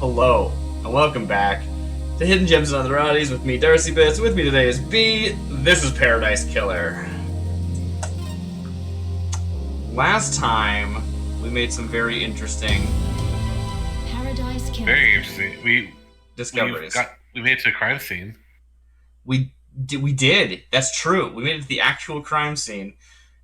Hello, and welcome back to Hidden Gems and Other Oddities with me, Darcy Bits. With me today is B. This is Paradise Killer. Last time, we made some very interesting Paradise Killer. Very interesting. discoveries. We made it to a crime scene. We did. That's true. We made it to the actual crime scene,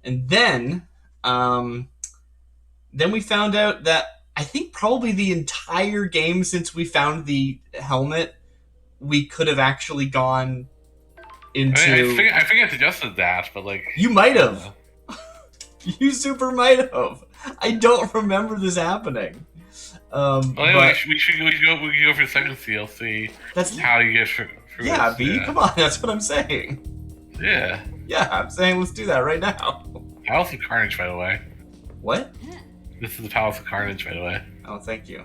and then we found out that I think probably the entire game since we found the helmet, we could have actually gone into. I think I suggested that, but like you might have. You super might have. I don't remember this happening. Well, anyway, we should go for the second DLC. That's how you get through. Yeah, this. B. Yeah. Come on, that's what I'm saying. Yeah. Yeah, I'm saying let's do that right now. Palace of Carnage, by the way. What? This is the Palace of Carnage, by the way. Oh, thank you.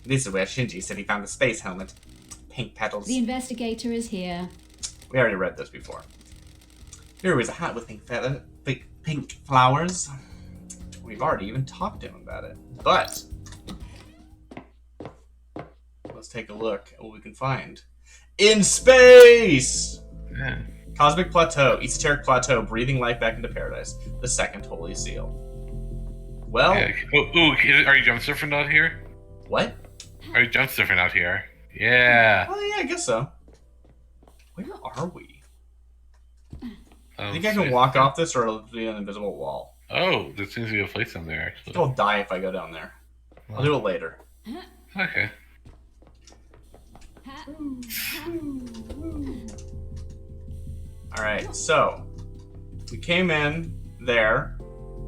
This is where Shinji said he found the space helmet. Pink petals. The investigator is here. We already read this before. Here is a hat with pink flowers. We've already even talked to him about it. But let's take a look at what we can find. In space! Yeah. Cosmic Plateau, Esoteric Plateau, breathing life back into paradise. The second Holy Seal. Well... Yeah. Are you jump surfing out here? What? Are you jump surfing out here? Yeah. Oh yeah, I guess so. Where are we? I Think I can walk off this, or it'll be an invisible wall? Oh, there seems to be a place on there, I actually. think I'll die if I go down there. I'll do it later. Okay. Alright, so we came in there.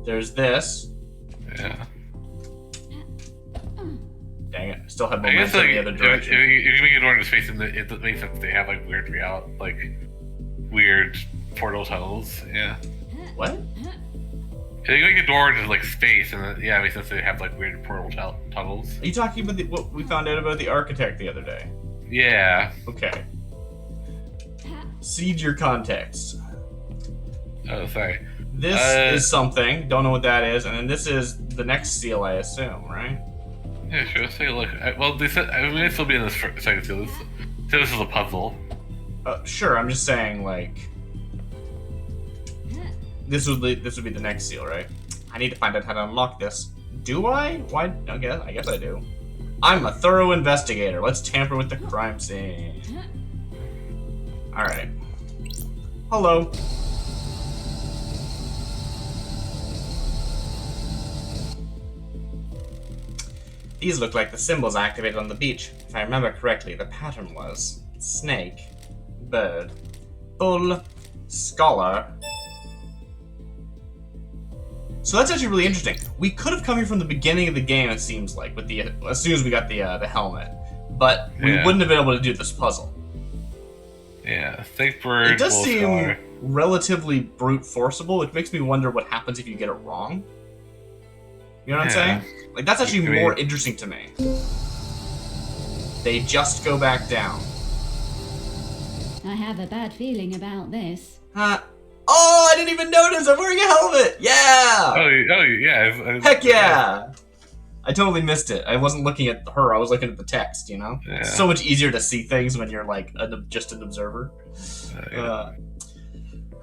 There's this. Yeah. Dang it, I still have I guess momentum like, in the other direction. if you make it door into space, it makes sense they have like weird weird portal tunnels. Yeah. What? If you make a door into like space, and then, yeah, it makes sense they have like weird portal tunnels. Are you talking about what we found out about the architect the other day? Yeah. Okay. Seed your context. Oh, sorry. This is something, don't know what that is, and then this is the next seal, I assume, right? Yeah, sure. Let's take a look. Well, they said I might still be in this second seal. This is a puzzle. Sure, I'm just saying, like, this would be the next seal, right? I need to find out how to unlock this. Do I? Why? I guess I do. I'm a thorough investigator. Let's tamper with the crime scene. Alright. Hello. These look like the symbols activated on the beach. If I remember correctly, the pattern was snake, bird, bull, scholar. So that's actually really interesting. We could have come here from the beginning of the game, it seems like, with the as soon as we got the helmet, but we wouldn't have been able to do this puzzle. Yeah, snake, bird. It does bull, seem scholar. relatively brute forcible, which makes me wonder what happens if you get it wrong. You know what I'm saying? Like, that's actually more interesting to me. They just go back down. I have a bad feeling about this. Oh, I didn't even notice! I'm wearing a helmet! Yeah! Oh yeah. Heck yeah! I totally missed it. I wasn't looking at her, I was looking at the text, you know? Yeah. It's so much easier to see things when you're, like, just an observer. Yeah.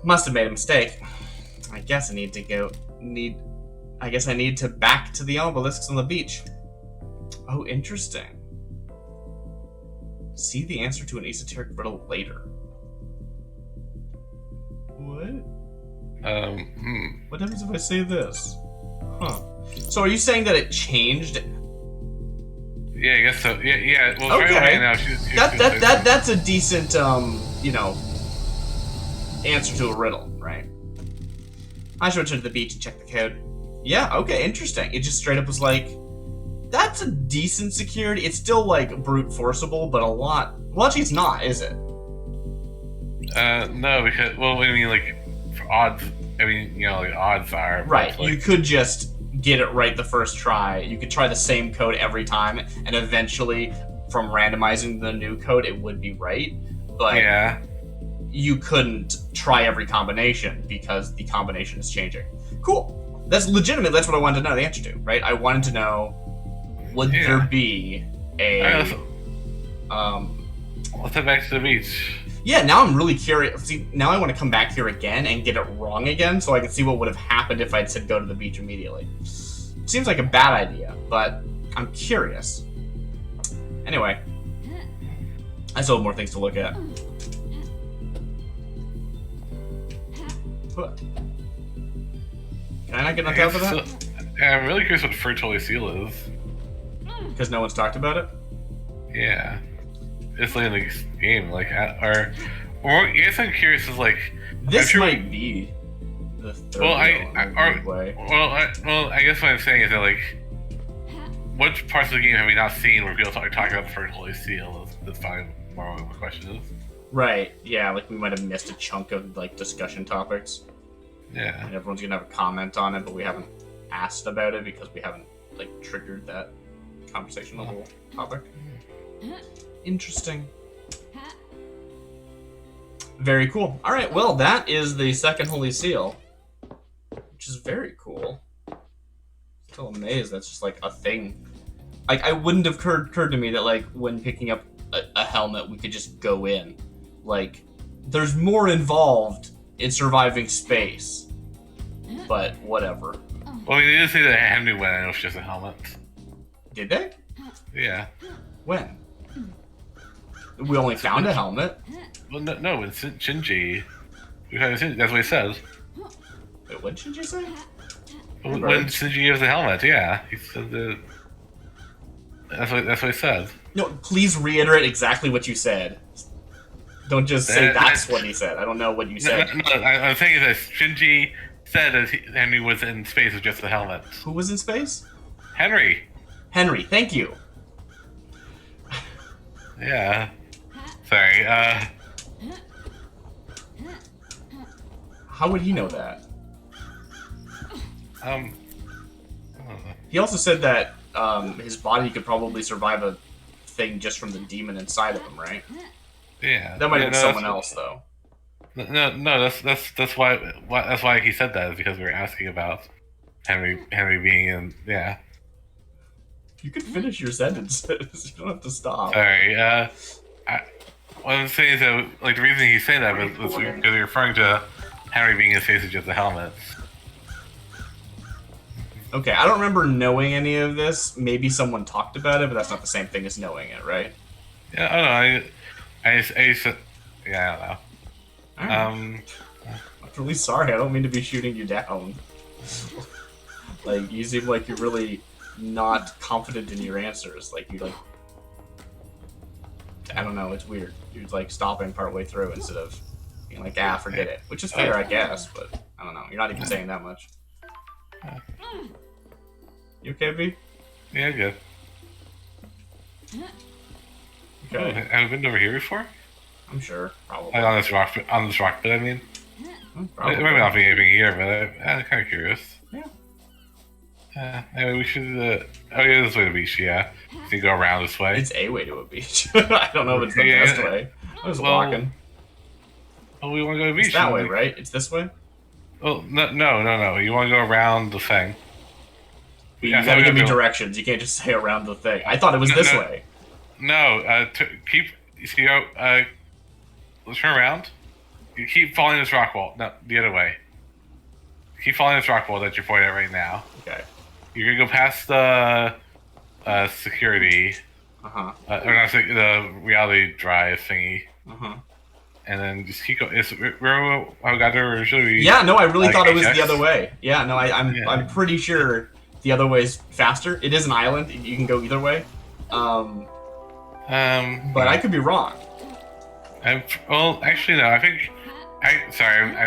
Must have made a mistake. I guess I need to back to the obelisks on the beach. Oh, interesting. See the answer to an esoteric riddle later. What? What happens if I say this? Huh. So are you saying that it changed? Yeah, I guess so. Yeah. Well, Okay. right now, That's a decent, answer to a riddle, right? I should return to the beach and check the code. Yeah, okay, interesting. It just straight up was like, that's a decent security. It's still, like, brute forcible, but a lot... Well, actually, it's not, is it? No, because, well, I mean, like, for odds, I mean, you know, like, odds are... Right, like, you could just get it right the first try. You could try the same code every time, and eventually, from randomizing the new code, it would be right. But yeah. You couldn't try every combination, because the combination is changing. Cool. That's legitimate. That's what I wanted to know the answer to, right? I wanted to know would there be a let's head back to the beach. Yeah, now I'm really curious. See, now I want to come back here again and get it wrong again, so I can see what would have happened if I'd said go to the beach immediately. Seems like a bad idea, but I'm curious. Anyway, I still have more things to look at. Can I not get on top of that? Yeah, I'm really curious what Fertile Seal is. Because no one's talked about it? Yeah. It's like in the game, like, or I guess I'm curious is like... This might be the third way. Well, I guess what I'm saying is that, like, what parts of the game have we not seen where people talk about the Fertile Seal? That's probably more what my question is. Right, yeah, like we might have missed a chunk of, like, discussion topics. Yeah. And everyone's gonna have a comment on it, but we haven't asked about it because we haven't, like, triggered that conversation on the whole topic. Interesting. Very cool. Alright, well, that is the second Holy Seal. Which is very cool. Still amazed that's just, like, a thing. Like, I wouldn't have occurred to me that, like, when picking up a helmet, we could just go in. Like, there's more involved in surviving space. But, whatever. Well, they did say that Henry went and it was just a helmet. Did they? Yeah. When? We only found a helmet. Well, no, it's Shinji. That's what he says. Wait, what did you say? When Shinji gives the helmet, yeah. He said that... That's what he said. No, please reiterate exactly what you said. Don't just say that's what he said. I don't know what you said. No, I'm saying that Shinji said that Henry was in space with just the helmet. Who was in space? Henry. Henry, thank you. Yeah. Sorry, How would he know that? I don't know. He also said that his body could probably survive a thing just from the demon inside of him, right? Yeah. That might have been someone else, though. No, that's why he said that, is because we were asking about Henry being in, yeah. You could finish your sentences. You don't have to stop. Sorry, what I'm saying is that, like, the reason he's saying that was because you're referring to Henry being in space with just the helmet. Okay, I don't remember knowing any of this. Maybe someone talked about it, but that's not the same thing as knowing it, right? Yeah, I don't know. I just, yeah, I don't know. I'm really sorry. I don't mean to be shooting you down. Like, you seem like you're really not confident in your answers. Like, you, like... I don't know, it's weird. You're, like, stopping partway through instead of being like, forget it. Which is fair, I guess, but I don't know. You're not even saying that much. You okay, V? Yeah, good. Okay. Oh, have you been over here before? I'm sure, probably. Like on this rock bit, I mean. Probably. It might not be anything here, but I'm kind of curious. Yeah. Anyway, we should, oh yeah, this way to the beach, yeah. So you go around this way. It's a way to a beach. I don't know if it's the best way. I was walking. Oh, we want to go to the beach. It's that way, right? It's this way? Well, no. You want to go around the thing. You gotta give me directions. You can't just say around the thing. I thought it was this way. No, let's turn around. You keep following this rock wall. No, the other way. Keep following this rock wall that you're pointing at right now. Okay. You're gonna go past the security. Or not the reality drive thingy. And then just keep going. Where I got there originally. Yeah, no, I really thought it was the other way. Yeah, no, I'm pretty sure the other way is faster. It is an island. You can go either way. But I could be wrong. Well, actually, no. I think actually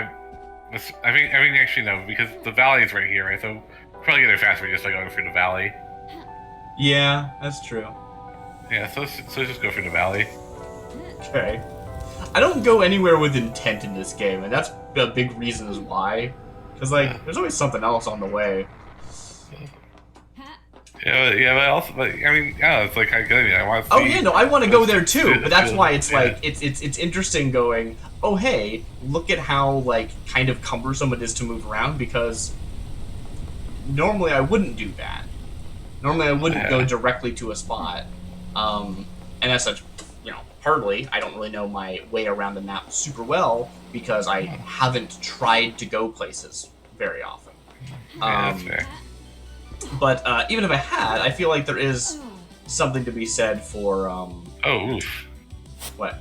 no, because the valley is right here, right? So we'll probably get there faster just by going through the valley. Yeah, that's true. Yeah, so let's just go through the valley. Okay. I don't go anywhere with intent in this game, and that's a big reason is why. Because, like, there's always something else on the way. It's like I want to see. Oh yeah, no, I want to go there too, but that's why it's like it's interesting going. Oh hey, look at how like kind of cumbersome it is to move around because normally I wouldn't do that. Normally I wouldn't go directly to a spot. And as such, partly, I don't really know my way around the map super well because I haven't tried to go places very often. That's fair. But even if I had, I feel like there is something to be said for... Oh, oof. What?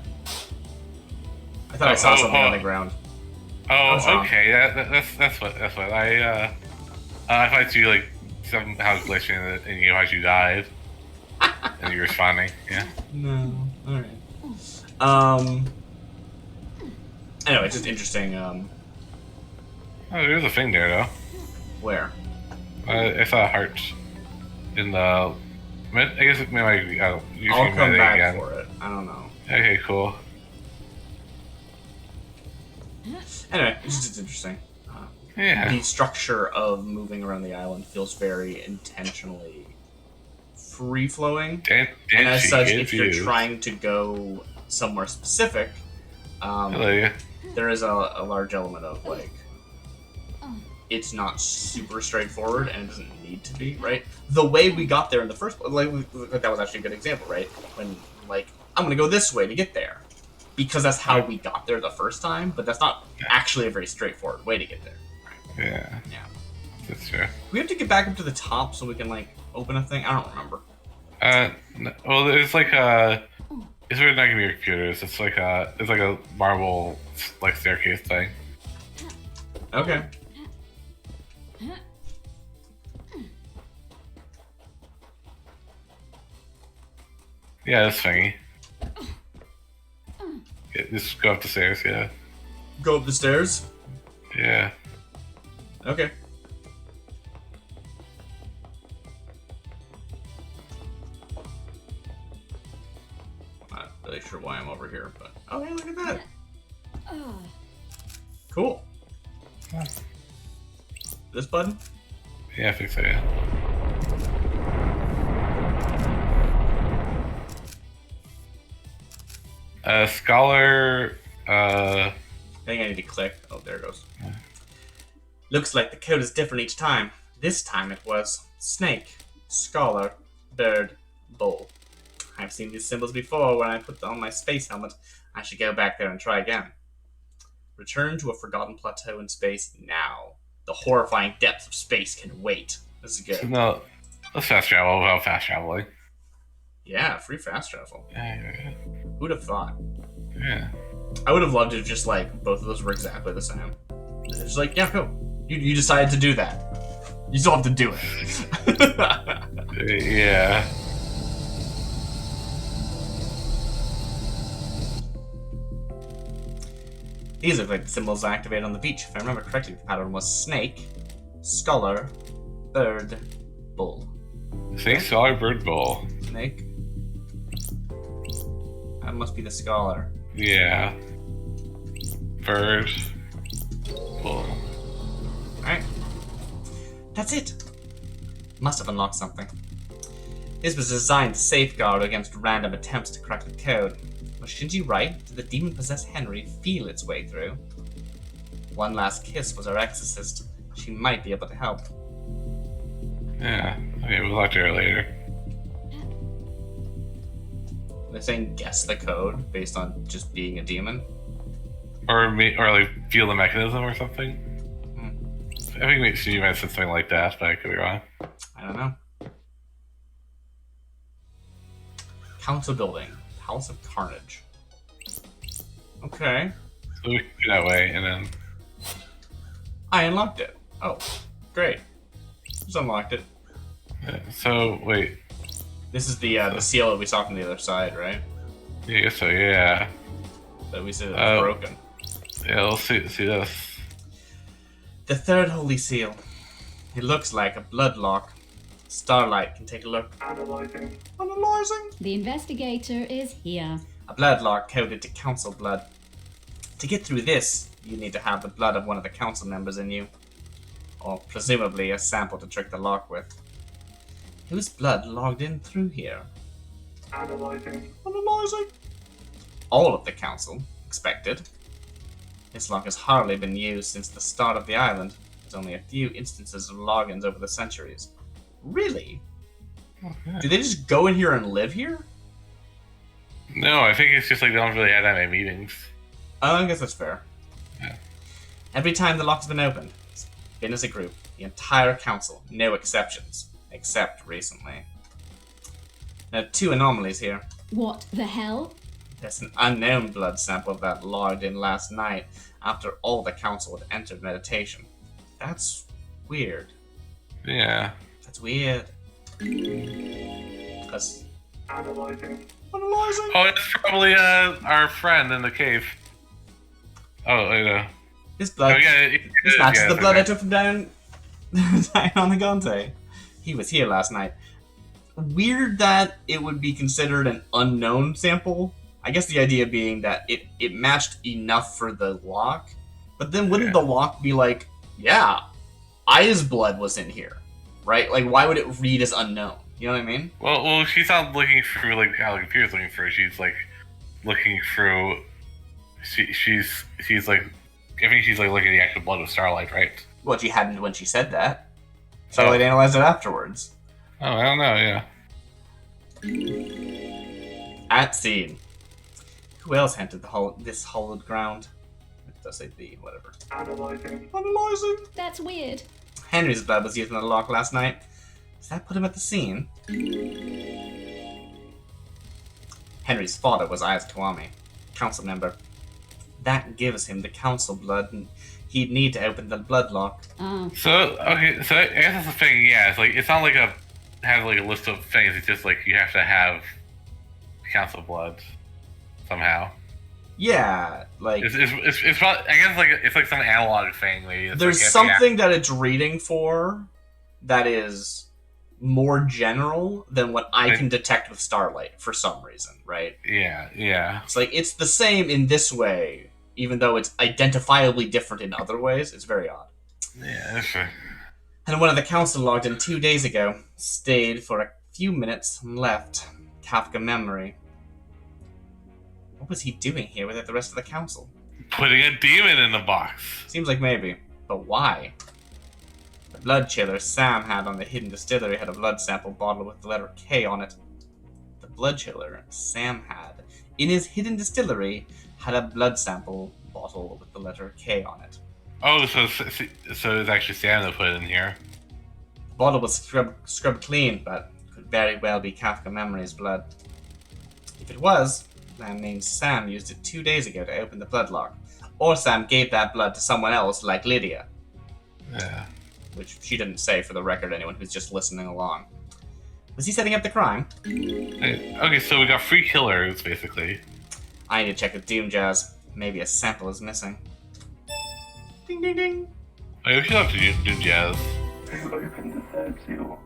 I thought I saw something on the ground. Oh, okay. That's what I thought you like somehow glitching and you thought you died and you were spawning. Yeah. No. All right. Anyway, it's just interesting. Oh, there's a thing there though. Where? I saw a heart in the. I guess it might. I'll come back again. For it. I don't know. Okay, cool. Anyway, it's just interesting. Yeah. The structure of moving around the island feels very intentionally free-flowing. And as such, if you're trying to go somewhere specific, there is a large element of, like, it's not super straightforward, and it doesn't need to be, right? The way we got there in the first place, that was actually a good example, right? When, like, I'm gonna go this way to get there. Because that's how we got there the first time, but that's not actually a very straightforward way to get there. Right? Yeah. That's true. We have to get back up to the top so we can, like, open a thing? I don't remember. Well, it's like it's really not gonna be your computers. It's like a marble, like, staircase thing. Okay. Yeah, this thingy. Yeah, just go up the stairs, yeah. Go up the stairs? Yeah. Okay. I'm not really sure why I'm over here, but... Oh, hey, look at that! Cool. This button? Yeah, I think so, yeah. Scholar, I think I need to click. Oh, there it goes. Yeah. Looks like the code is different each time. This time it was snake, scholar, bird, bull. I've seen these symbols before when I put on my space helmet. I should go back there and try again. Return to a forgotten plateau in space now. The horrifying depths of space can wait. This is good. No, let's fast travel without fast traveling. Yeah, free fast travel. Yeah. Who'd have thought? Yeah. I would have loved if just, like, both of those were exactly the same. It's just like, yeah, cool. You decided to do that. You still have to do it. Yeah. These look like the symbols activated on the beach. If I remember correctly, the pattern was snake, scholar, bird, bull. Snake, scholar, bird, bull. Snake. That must be the scholar. Yeah. Bird. Bull. Alright. That's it. Must have unlocked something. This was designed to safeguard against random attempts to crack the code. Was Shinji right? Did the demon-possessed Henry feel its way through? One last kiss was her exorcist. She might be able to help. Yeah. Okay, we'll talk to her later. They're saying guess the code based on just being a demon? Or like feel the mechanism or something? I think she might have said something like that, but I could be wrong. I don't know. Council building. House of Carnage. Okay. So we can go that way, and then... I unlocked it. Oh, great. Just unlocked it. So, wait. This is the seal that we saw from the other side, right? Yeah, I guess so, yeah. That we said it's broken. Yeah, let's see this. The third holy seal. It looks like a blood lock. Starlight can take a look. Analyzing. The investigator is here. A blood lock coded to council blood. To get through this, you need to have the blood of one of the council members in you. Or presumably a sample to trick the lock with. Whose blood logged in through here? Analyzing. All of the council. Expected. This lock has hardly been used since the start of the island. There's only a few instances of logins over the centuries. Really? Okay. Do they just go in here and live here? No, I think it's just like they don't really have that many meetings. Oh, I guess that's fair. Yeah. Every time the lock's been opened, it's been as a group. The entire council, no exceptions. Except recently. There are 2 anomalies here. What the hell? There's an unknown blood sample that logged in last night after all the council had entered meditation. That's weird. Yeah. That's weird. Because... Analyzing. Oh, it's probably our friend in the cave. Oh, This blood... Oh, yeah, this matches yeah, the blood okay. I took from down on the Gante. He was here last night. Weird that it would be considered an unknown sample. I guess the idea being that it matched enough for the lock, but then wouldn't the lock be like, yeah, Aya's blood was in here, right? Like, why would it read as unknown? You know what I mean? Well, she's not looking through like how the computer's looking through. She's like looking through. She's like, I think she's like looking at the actual blood of Starlight, right? Well, she hadn't when she said that. Starlight analyzed it afterwards. Oh, I don't know. Yeah. At scene. Who else entered this hollowed ground? It does say B, whatever. Analyzing. That's weird. Henry's blood was used in the lock last night. Does that put him at the scene? Henry's father was Ayaz Kawami, council member. That gives him the council blood, and he'd need to open the blood lock. Oh. So okay, so I guess that's the thing. Yeah, it's like it's not like have like a list of things. It's just like you have to have council blood somehow. Yeah, like it's probably, I guess like it's like some analog thing. Maybe it's there's like, something that it's reading for that is more general than what I can detect with Starlight for some reason, right? Yeah. It's like it's the same in this way, even though it's identifiably different in other ways. It's very odd. Yeah, that's right. And one of the council logged in 2 days ago. Stayed for a few minutes and left. Kafka memory. What was he doing here without the rest of the council? Putting a demon in the box. Seems like maybe. But why? The blood chiller Sam had on the hidden distillery had a blood sample bottle with the letter K on it. The blood chiller Sam had in his hidden distillery had a blood sample bottle with the letter K on it. Oh, so it's actually Sam that put it in here. The bottle was scrubbed clean, but could very well be Kafka Memory's blood. If it was, that means Sam used it 2 days ago to open the blood lock. Or Sam gave that blood to someone else, like Lydia. Yeah. Which she didn't say, for the record, anyone who's just listening along. Was he setting up the crime? Okay, so we got 3 killers, basically. I need to check with Doom Jazz. Maybe a sample is missing. Ding ding ding! Okay, we should have to do jazz. Who opened the 3rd seal?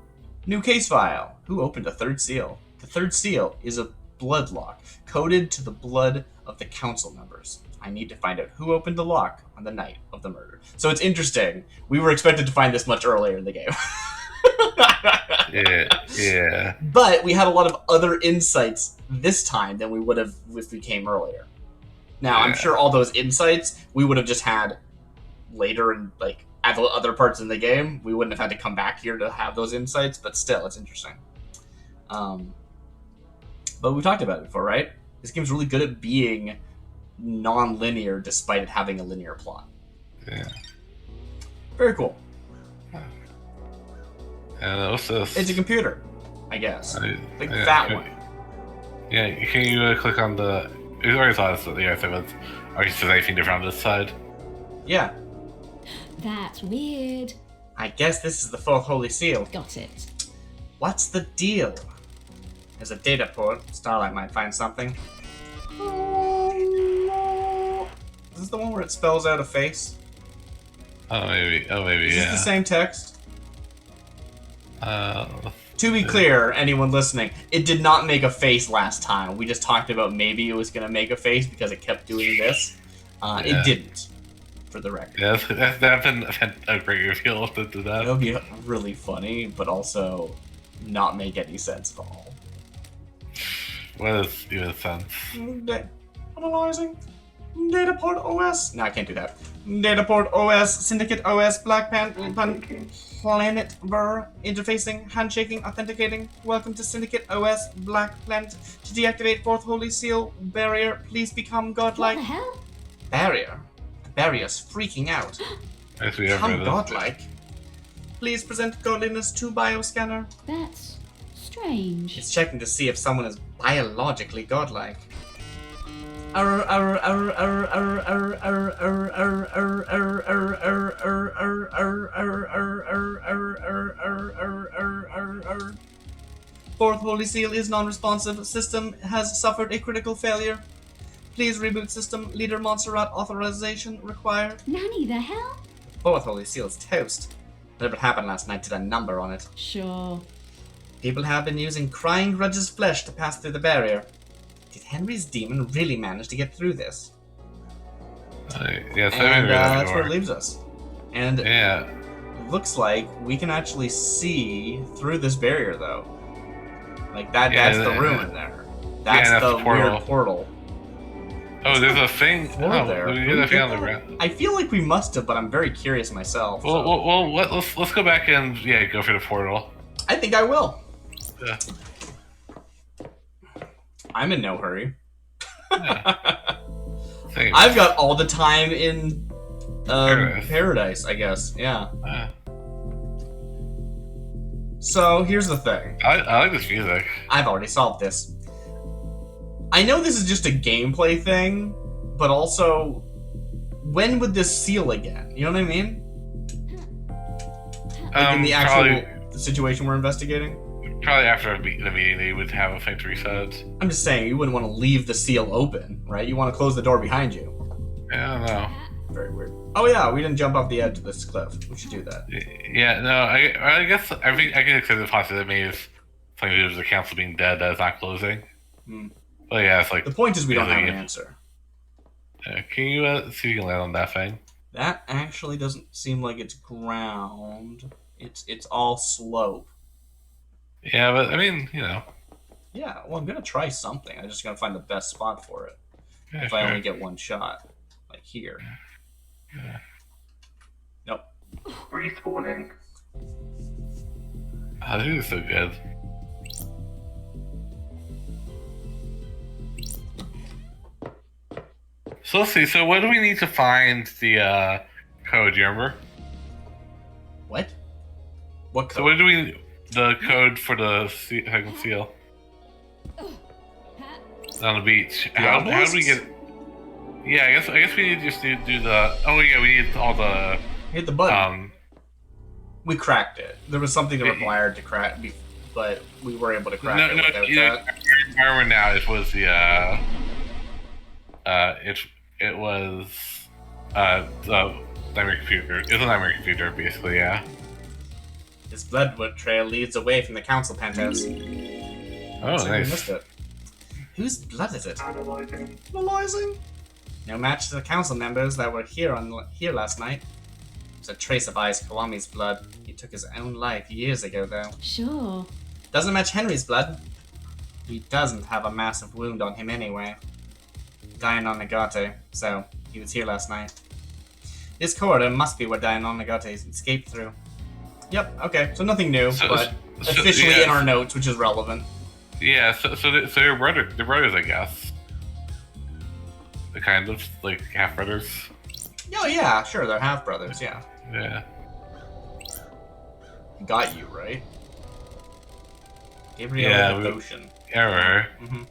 New case file. Who opened a 3rd seal? The 3rd seal is a blood lock, coded to the blood of the council members. I need to find out who opened the lock on the night of the murder. So it's interesting. We were expected to find this much earlier in the game. Yeah. But we had a lot of other insights this time than we would have if we came earlier. Now, I'm sure all those insights we would have just had later in, like, at the other parts in the game. We wouldn't have had to come back here to have those insights, but still, it's interesting. But we talked about it before, right? This game's really good at being non-linear despite it having a linear plot. Yeah. Very cool. And what's this? It's a computer, I guess. Like yeah, that one. Yeah, can you click on the... We already saw this, yeah, so it's... Or is there anything different on this side? Yeah. That's weird. I guess this is the 4th Holy Seal. Got it. What's the deal? There's a data port. Starlight might find something. Is this the one where it spells out a face? Oh, maybe, Is this the same text? Uh... To be clear, anyone listening, it did not make a face last time. We just talked about maybe it was going to make a face because it kept doing this. It didn't, for the record. Yeah, that's been a great reveal to do that. It would be really funny, but also not make any sense at all. What is even sense? Analyzing. Dataport OS. No, I can't do that. Dataport OS, Syndicate OS, Black Planet Ver, interfacing, handshaking, authenticating. Welcome to Syndicate OS, Black Planet. To deactivate fourth holy seal barrier, please become What godlike. the hell? Barrier? The barrier's freaking out. Yes, we have Become read it. godlike. Please present godliness to bioscanner. That's strange. It's checking to see if someone is biologically godlike. Fourth holy seal is non-responsive. System has suffered a critical failure. Please reboot system. Leader Montserrat authorization required. Nanny, the hell? Fourth holy seal is toast. Whatever happened last night did a number on it. Sure. People have been using Crying Grudge's flesh to pass through the barrier. Did Henry's demon really manage to get through this? Yes, And that's where it leaves us. And Yeah. it looks like we can actually see through this barrier, though. Like, that's the ruin there. That's that's the the portal. weird portal. Oh, there's a thing. Floor there. Did we Did get we a thing get on the that? ground? I feel like we must have, but I'm very curious myself. Well, so. let's go back and go for the portal. I think I will. Yeah. I'm in no hurry. Same. I've got all the time in Paradise. paradise, I guess. Yeah. Yeah. So here's the thing. I like this music. I've already solved this. I know this is just a gameplay thing, but also, when would this seal again? You know what I mean? Like in the actual situation we're investigating? Probably after the meeting, they would have a thing to reset. I'm just saying, you wouldn't want to leave the seal open, right? You want to close the door behind you. Yeah, I don't know. Very weird. Oh yeah, we didn't jump off the edge of this cliff. We should do that. Yeah, no, I guess I can accept the possibility that maybe it's something to do with the council being dead that is not closing. Hmm. But yeah, it's like... The point is we don't have an Yeah. answer. Can you see if you can land on that thing? That actually doesn't seem like it's ground. It's all slope. Yeah, but I mean, Yeah, well, I'm gonna try something. I'm just gonna find the best spot for it. Yeah, If I only get one shot. Like here. Yeah. Nope. Respawning. Oh, this is so good. So let's see. So what do we need to find the code? Do you remember? What? What code? So what do we? The code for the second seal on the beach. How do we get? Yeah, I guess we need just to do the. Oh yeah, we need all the. Hit the button. We cracked it. There was something that required to crack, but we were able to crack it without that. I remember now. It was the. It was the nightmare computer. It's a nightmare computer, basically. Yeah. This blood trail leads away from the council penthouse. Oh, Looks like we nice. missed it. Whose blood is it? Analyzing. Analyzing. No match to the council members that were here last night. There's a trace of Ice Kawami's blood. He took his own life years ago, though. Sure. Doesn't match Henry's blood. He doesn't have a massive wound on him anyway. Dianon Nagate, so he was here last night. This corridor must be where Dianon Nagate escaped through. Yep, okay, so nothing new, but officially yeah. in our notes, which is relevant. Yeah. So they're brothers, I guess. They're kind of like half brothers. Oh yeah, sure, they're half brothers, yeah. Yeah. Got you, right? Gabriel Yeah, Devotion. Error. Mm-hmm.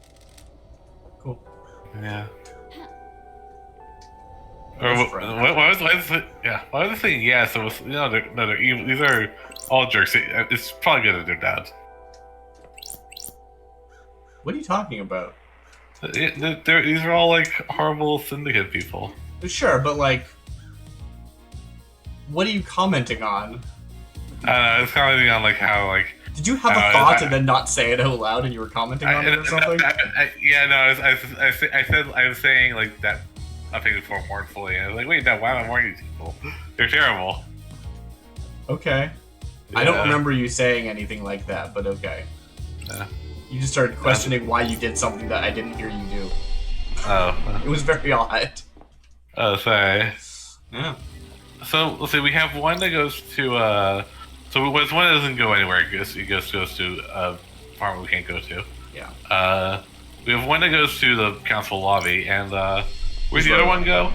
Cool. Yeah. Or what was the thing? Yeah, so it was, they're evil. These are all jerks. It's probably good that they're dead. What are you talking about? These are all like horrible syndicate people. Sure, but like, what are you commenting on? I don't know. It's commenting on like how like. Did you have a thought and then not say it out loud, and you were commenting on it or something? I was saying like that. I think before mournfully, and I was like, wait, no, why am I mourning these people? They're terrible. Okay. Yeah. I don't remember you saying anything like that, but okay. Yeah. You just started questioning why you did something that I didn't hear you do. Oh. It was very odd. Oh, sorry. Yeah. So let's see. We have one that goes to. So one that doesn't go anywhere. It goes to a farm we can't go to. Yeah. We have one that goes to the council lobby, and where's Which the other road? one go?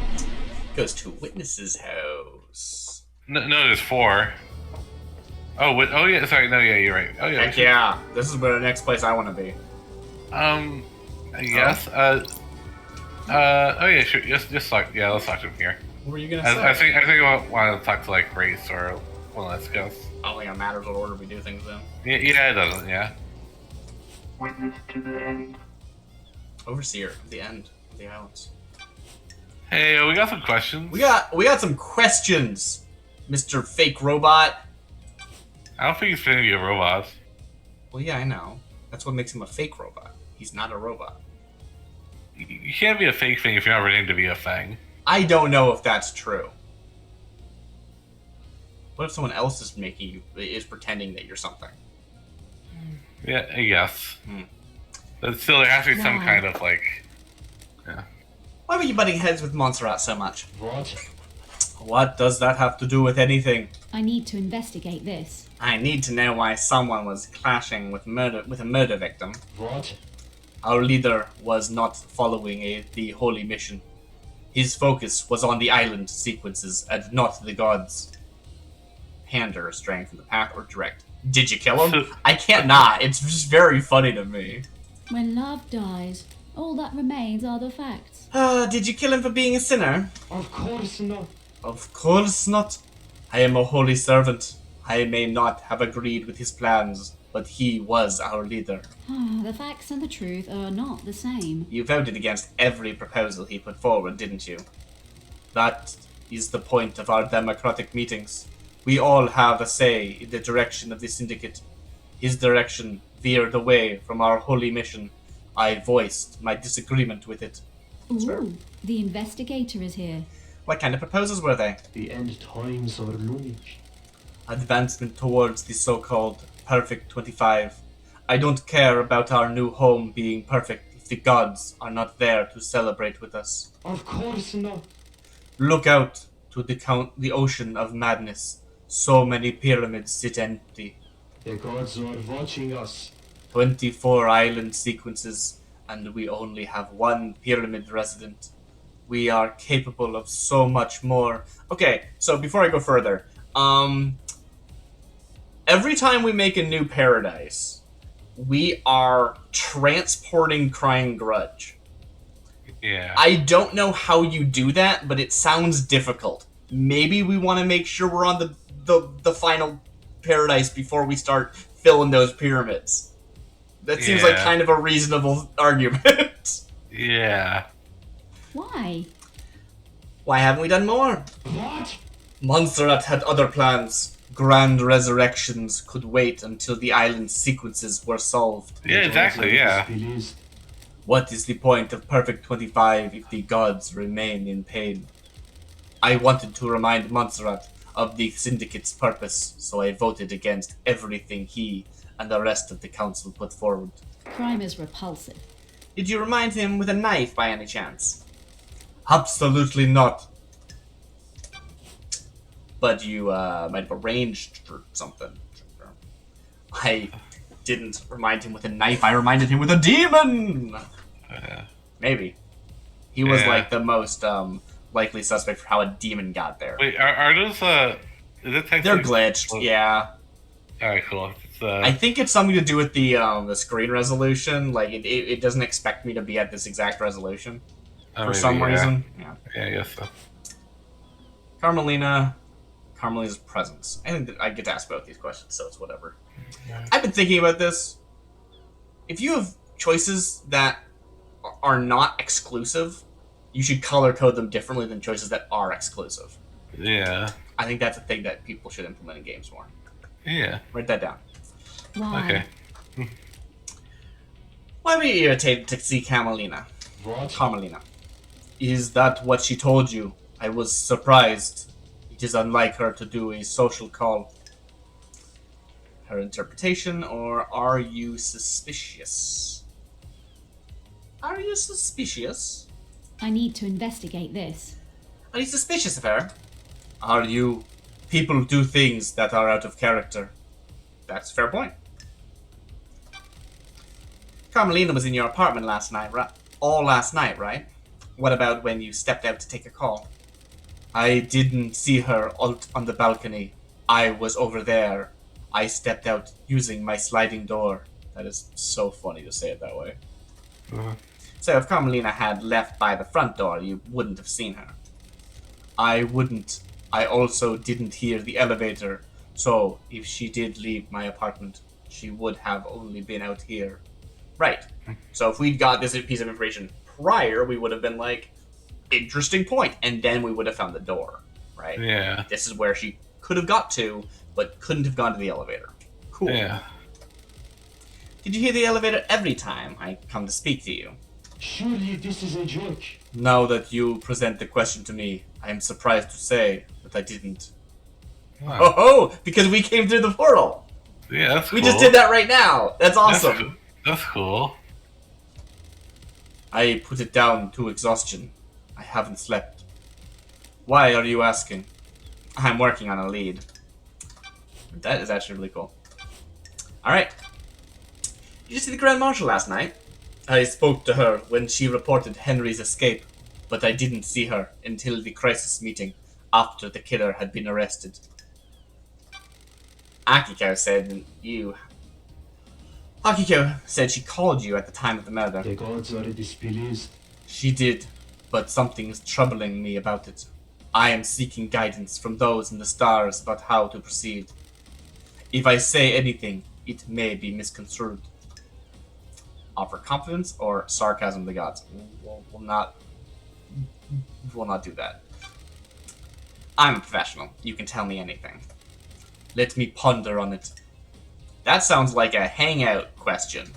Goes to a witness's house. No, there's 4. Oh, oh yeah. Sorry, no, yeah, you're right. Oh yeah. Heck yeah. This is where the next place I want to be. Yes. Oh yeah, sure. Just talk. Yeah, let's talk to him here. What were you gonna say? I think I want to talk to like Grace or one of those guys. I don't think it matters what order we do things in. Yeah, it doesn't. Yeah. Witness to the end. Overseer of the end of the islands. Hey, we got some questions. We got some questions, Mr. Fake Robot. I don't think he's gonna be a robot. Well, yeah, I know. That's what makes him a fake robot. He's not a robot. You can't be a fake thing if you're not ready to be a thing. I don't know if that's true. What if someone else is pretending that you're something? Yeah, I guess. But still, there has to be some Wow. kind of like. Yeah. Why were you butting heads with Montserrat so much? What? What does that have to do with anything? I need to investigate this. I need to know why someone was clashing with a murder victim. What? Our leader was not following the holy mission. His focus was on the island sequences and not the gods. Pander, straying from the path, or direct. Did you kill him? I can't not. It's just very funny to me. When love dies, all that remains are the facts. Did you kill him for being a sinner? Of course not. Of course not. I am a holy servant. I may not have agreed with his plans, but he was our leader. The facts and the truth are not the same. You voted against every proposal he put forward, didn't you? That is the point of our democratic meetings. We all have a say in the direction of the syndicate. His direction veered away from our holy mission. I voiced my disagreement with it. Ooh, the investigator is here. What kind of proposals were they? The end times are looming. Advancement towards the so-called Perfect 25. I don't care about our new home being perfect if the gods are not there to celebrate with us. Of course not. Look out to the ocean of madness. So many pyramids sit empty. The gods are watching us. 24 island sequences, and we only have one pyramid resident. We are capable of so much more. Okay, so before I go further, every time we make a new paradise, we are transporting Crying Grudge. Yeah. I don't know how you do that, but it sounds difficult. Maybe we want to make sure we're on the final paradise before we start filling those pyramids. That seems like kind of a reasonable argument. Yeah. Why? Why haven't we done more? What? Montserrat had other plans. Grand resurrections could wait until the island sequences were solved. Yeah, exactly, yeah. Displeased. What is the point of Perfect 25 if the gods remain in pain? I wanted to remind Montserrat of the Syndicate's purpose, so I voted against everything he and the rest of the council put forward. Crime is repulsive. Did you remind him with a knife by any chance? Absolutely not. But you might have arranged or something. I didn't remind him with a knife, I reminded him with a demon! Maybe. He was like the most likely suspect for how a demon got there. Wait, are those is it technically... They're glitched, yeah. Alright, cool. It's, I think it's something to do with the screen resolution. Like, it doesn't expect me to be at this exact resolution. For some reason. Yeah. Yeah, I guess so. Carmelina's presence. I think that I get to ask both these questions, so it's whatever. I've been thinking about this. If you have choices that are not exclusive, you should color code them differently than choices that are exclusive. Yeah. I think that's a thing that people should implement in games more. Yeah. Write that down. Why? Okay. Why were you irritated to see Carmelina? What? Carmelina. Is that what she told you? I was surprised. It is unlike her to do a social call. Her interpretation, or are you suspicious? Are you suspicious? I need to investigate this. Are you suspicious of her? Are you... People do things that are out of character. That's a fair point. Carmelina was in your apartment last night, right? All last night, right? What about when you stepped out to take a call? I didn't see her out on the balcony. I was over there. I stepped out using my sliding door. That is so funny to say it that way. So if Carmelina had left by the front door, you wouldn't have seen her. I wouldn't. I also didn't hear the elevator. So if she did leave my apartment, she would have only been out here. Right. So if we'd got this piece of information prior, we would have been like, interesting point. And then we would have found the door. Right? Yeah. This is where she could have got to, but couldn't have gone to the elevator. Cool. Yeah. Did you hear the elevator every time I come to speak to you? Surely this is a joke. Now that you present the question to me, I am surprised to say that I didn't. Wow. Oh ho! Because we came through the portal! Yeah, that's cool. We just did that right now! That's awesome! That's cool. I put it down to exhaustion. I haven't slept. Why are you asking? I'm working on a lead. That is actually really cool. Alright. Did you see the Grand Marshal last night? I spoke to her when she reported Henry's escape, but I didn't see her until the crisis meeting after the killer had been arrested. Akiko said she called you at the time of the murder. The gods are displeased. She did, but something is troubling me about it. I am seeking guidance from those in the stars about how to proceed. If I say anything, it may be misconstrued. Offer confidence or sarcasm to the gods? We'll not do that. I'm a professional. You can tell me anything. Let me ponder on it. That sounds like a hangout question.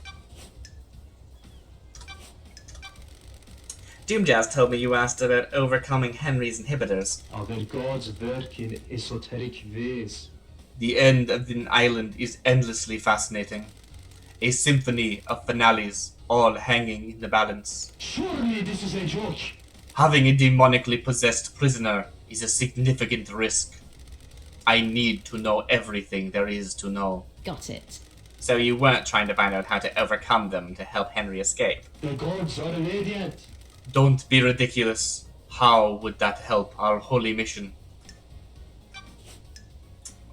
Doomjazz told me you asked about overcoming Henry's inhibitors. Our gods work in esoteric ways. The end of the island is endlessly fascinating. A symphony of finales, all hanging in the balance. Surely this is a joke. Having a demonically possessed prisoner is a significant risk. I need to know everything there is to know. Got it. So you weren't trying to find out how to overcome them to help Henry escape. The gods are radiant. Don't be ridiculous. How would that help our holy mission?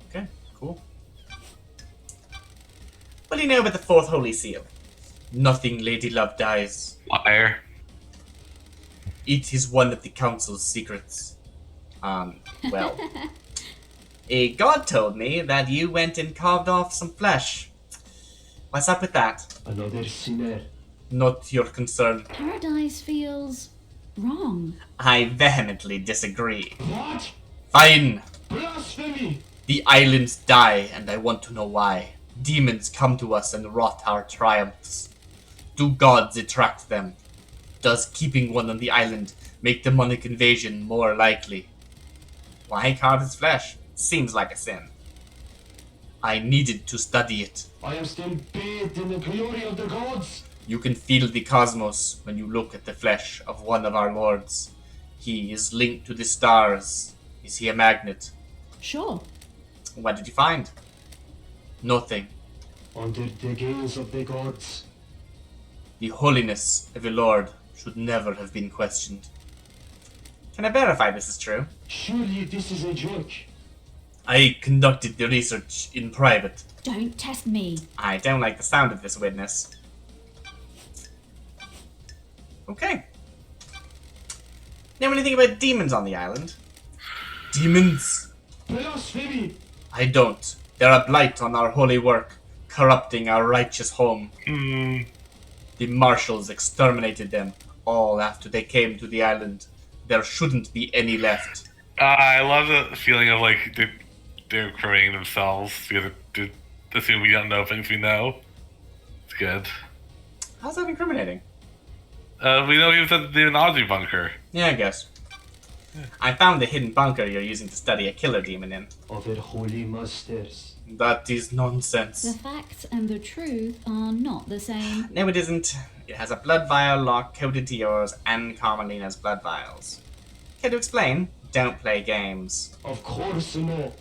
Okay, cool. What do you know about the fourth holy seal? Nothing, Lady Love dies. Liar. It is one of the council's secrets. Well. A god told me that you went and carved off some flesh. What's up with that? Another sinner. Not your concern. Paradise feels wrong. I vehemently disagree. What? Fine. Blasphemy! The islands die, and I want to know why. Demons come to us and rot our triumphs. Do gods attract them? Does keeping one on the island make demonic invasion more likely? Why carve his flesh? Seems like a sin. I needed to study it. I am still bathed in the glory of the gods. You can feel the cosmos when you look at the flesh of one of our lords. He is linked to the stars. Is he a magnet? Sure. What did you find? Nothing. Under the gaze of the gods. The holiness of a lord should never have been questioned. Can I verify this is true? Surely this is a joke. I conducted the research in private. Don't test me. I don't like the sound of this witness. Okay. Know anything about demons on the island? Demons? Blasphemy! I don't. They're a blight on our holy work, corrupting our righteous home. The marshals exterminated them, all after they came to the island. There shouldn't be any left. I love the feeling of like they're creating themselves because they assume we don't know things we know. It's good. How's that incriminating? We know he was at the Nazi bunker. Yeah, I guess. I found the hidden bunker you're using to study a killer demon in. Of our holy masters. That is nonsense. The facts and the truth are not the same. No, it isn't. It has a blood vial lock coded to yours and Carmelina's blood vials. Care to explain? Don't play games. Of course not.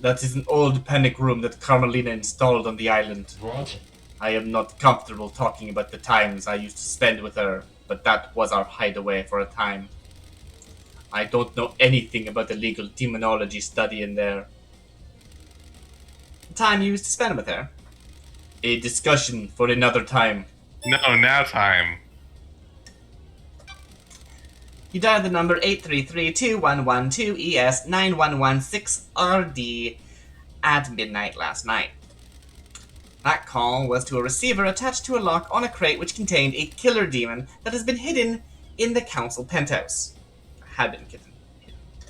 That is an old panic room that Carmelina installed on the island. What? I am not comfortable talking about the times I used to spend with her, but that was our hideaway for a time. I don't know anything about the legal demonology study in there. The time you used to spend with her? A discussion for another time. No, now time. You dialed the number 833-2112-ES9116RD at midnight last night. That call was to a receiver attached to a lock on a crate which contained a killer demon that has been hidden in the council penthouse. Had been hidden.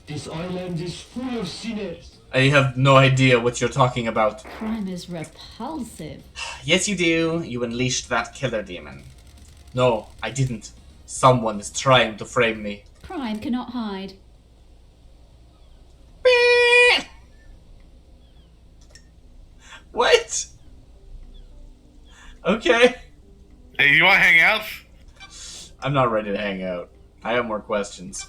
This island is full of sinners. I have no idea what you're talking about. Crime is repulsive. Yes, you do. You unleashed that killer demon. No, I didn't. Someone is trying to frame me. Crime cannot hide. What? Okay. Hey, you want to hang out? I'm not ready to hang out. I have more questions.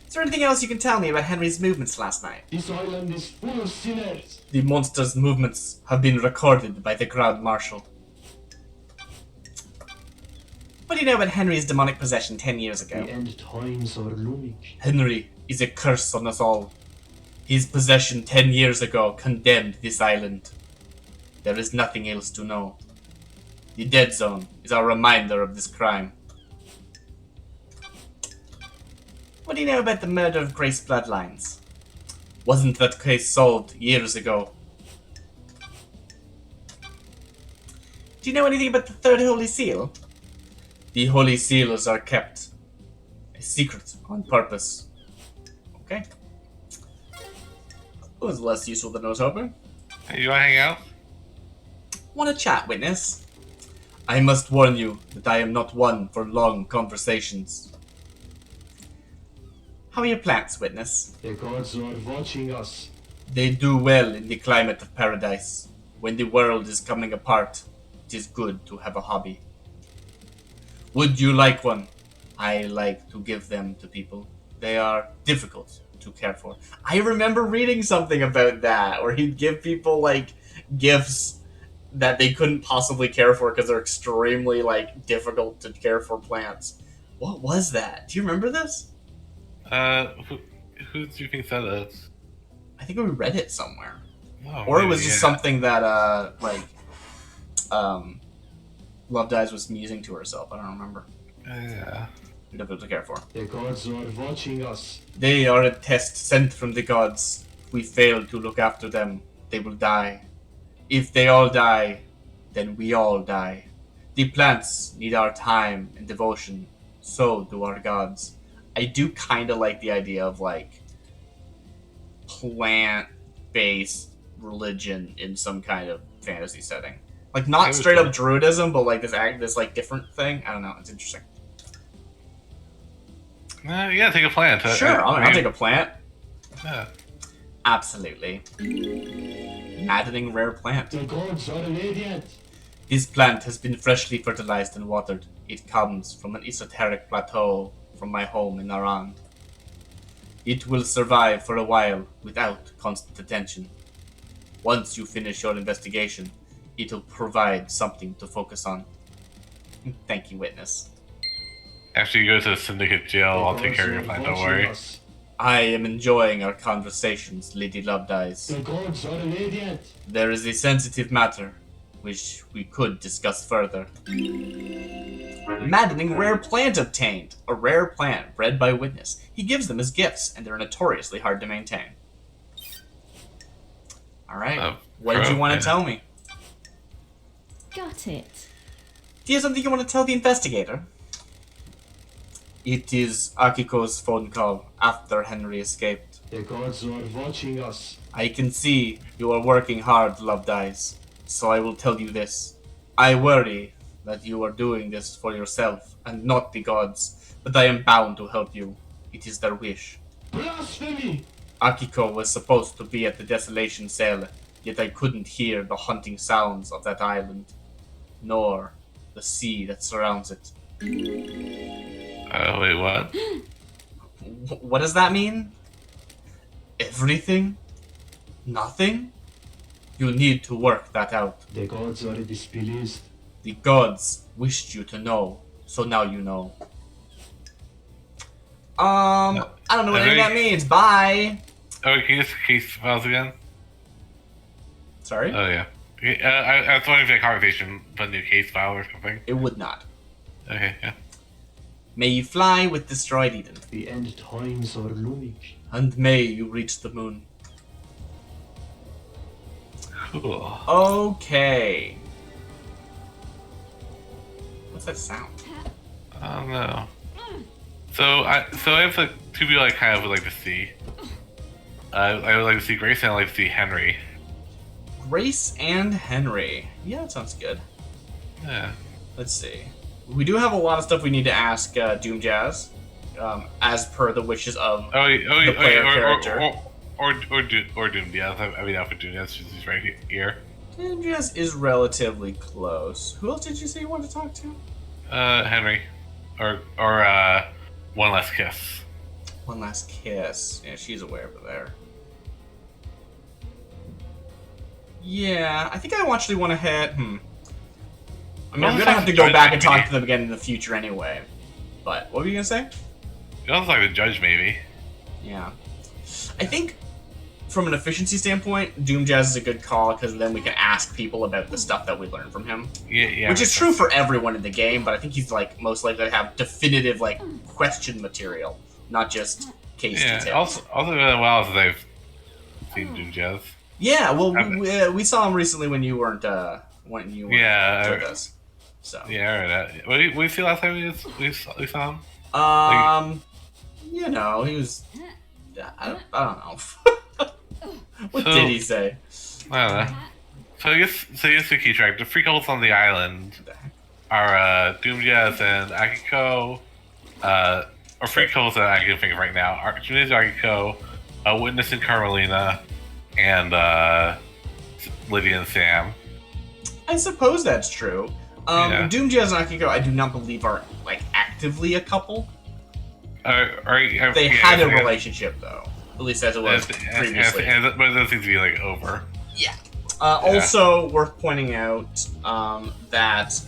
Is there anything else you can tell me about Henry's movements last night? This island is full of sinners. The monster's movements have been recorded by the Grand Marshal. What do you know about Henry's demonic possession 10 years ago? The end times are looming. Henry is a curse on us all. His possession 10 years ago condemned this island. There is nothing else to know. The Dead Zone is our reminder of this crime. What do you know about the murder of Grace Bloodlines? Wasn't that case solved years ago? Do you know anything about the Third Holy Seal? The Holy Seals are kept a secret on purpose. Okay. It was less useful than I was hoping. Hey, you want to hang out? Want to chat, witness? I must warn you that I am not one for long conversations. How are your plants, witness? The gods are watching us. They do well in the climate of paradise. When the world is coming apart, it is good to have a hobby. Would you like one? I like to give them to people. They are difficult to care for. I remember reading something about that, where he'd give people, like, gifts that they couldn't possibly care for because they're extremely, like, difficult to care for plants. What was that? Do you remember this? Who do you think that is? I think we read it somewhere. Oh, Or it maybe, was just something that, Love Dies was musing to herself. I don't remember. Yeah. Difficult to care for. The gods are watching us. They are a test sent from the gods. If we fail to look after them, they will die. If they all die, then we all die. The plants need our time and devotion. So do our gods. I do kind of like the idea of, like, plant-based religion in some kind of fantasy setting. Like, not straight up druidism, but like this like different thing. I don't know. It's interesting. Yeah, take a plant. Sure, I'll take a plant. Yeah. Absolutely. Maddening rare plant. The gods are radiant. This plant has been freshly fertilized and watered. It comes from an esoteric plateau from my home in Iran. It will survive for a while without constant attention. Once you finish your investigation, it'll provide something to focus on. Thank you, witness. After you go to the syndicate jail, I'll take care of your plant, don't worry. I am enjoying our conversations, Lady Lovedeyes. The gods are radiant. There is a sensitive matter, which we could discuss further. Maddening rare plant obtained. A rare plant bred by witness. He gives them as gifts, and they're notoriously hard to maintain. Alright, what did you want to tell me? Got it. Do you have something you want to tell the investigator? It is Akiko's phone call after Henry escaped. The gods are watching us. I can see you are working hard, Lovedeyes, so I will tell you this. I worry that you are doing this for yourself and not the gods, but I am bound to help you. It is their wish. Blasphemy! Akiko was supposed to be at the Desolation Cell, yet I couldn't hear the haunting sounds of that island, nor the sea that surrounds it. Wait, what? What does that mean? Everything? Nothing? You'll need to work that out. The gods are displeased. The gods wished you to know, so now you know. I don't know what any of that means. Bye! Oh, can you use case files again? Sorry? Oh, yeah. I was wondering if a conversation put a new case file or something. It would not. Okay, yeah. May you fly with destroyed Eden, The end times are looming. and may you reach the moon. Cool. Okay. What's that sound? I don't know. So I have like two people I kind of would like to see. I would like to see Grace and I'd like to see Henry. Grace and Henry. Yeah, that sounds good. Yeah. Let's see. We do have a lot of stuff we need to ask Doom Jazz, as per the wishes of the player character. Or Doom Diaz. I mean, Alpha Doom Diaz, she's right here. Doom Jazz is relatively close. Who else did you say you wanted to talk to? Henry. Or One Last Kiss. One Last Kiss. Yeah, she's away over there. Yeah, I think I actually want to hit. I mean, I'm gonna have to go back and talk to them again in the future anyway. But what were you gonna say? You also like the judge, maybe. Yeah, I think from an efficiency standpoint, Doom Jazz is a good call because then we can ask people about the stuff that we learned from him. Yeah. Which is true for everyone in the game, but I think he's like most likely to have definitive like question material, not just case details. Also been a while since I've seen Doom Jazz. Yeah, well, we saw him recently when you weren't with us. So yeah, I heard that. What did we see last time we saw him? You know, he was. I don't know. What did he say? I don't know. So I guess we keep track. The free couples on the island are Doom Jazz and Akiko. Or free couples that I can think of right now are Junes Akiko, Witness and Carmelina, and Lydia and Sam. I suppose that's true. Doom Jazz and Akiko, I do not believe are like actively a couple. They had a relationship though, at least as it was previously. But that seems to be like over. Yeah. Also worth pointing out that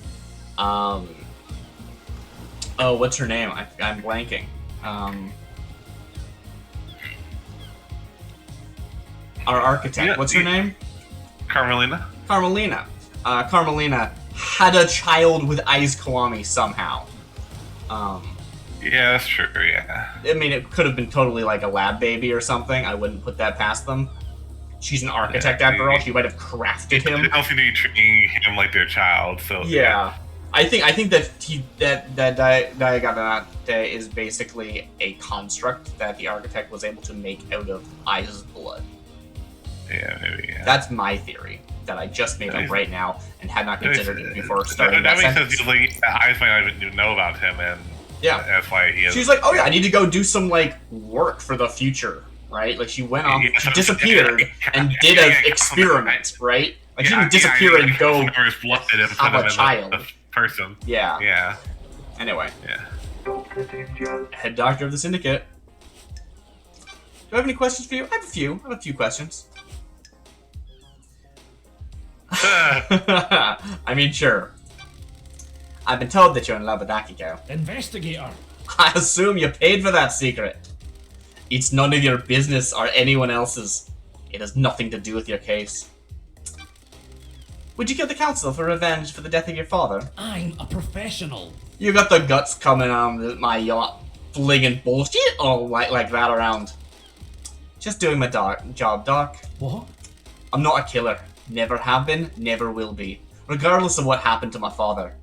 what's her name? I'm blanking. Our architect. What's her name? Carmelina. Carmelina. Carmelina had a child with Aiz Kiwami somehow. Yeah, that's true, yeah. I mean, it could have been totally like a lab baby or something. I wouldn't put that past them. She's an architect after all. She might have crafted him. They also need treating him like their child, so... Yeah. I think that Diagonate is basically a construct that the architect was able to make out of Aiz's blood. Yeah, maybe, yeah. That's my theory that I just made up right now and had not considered it before starting that makes sentence. sense, because Aiz might not even know about him, and yeah, that's why he is... She's like, oh yeah, I need to go do some, like, work for the future, right? Like, she went off, she disappeared and did an experiment, right? Like, she didn't disappear and go have a child. Person. Yeah. Yeah. Anyway. Yeah. Head doctor of the syndicate. Do I have any questions for you? I have a few questions. I mean, sure. I've been told that you're in love with Akiko. Investigator. I assume you paid for that secret. It's none of your business or anyone else's. It has nothing to do with your case. Would you kill the council for revenge for the death of your father? I'm a professional. You got the guts coming on my yacht, flinging bullshit all like that around. Just doing my job, Doc. What? I'm not a killer. Never have been, never will be. Regardless of what happened to my father.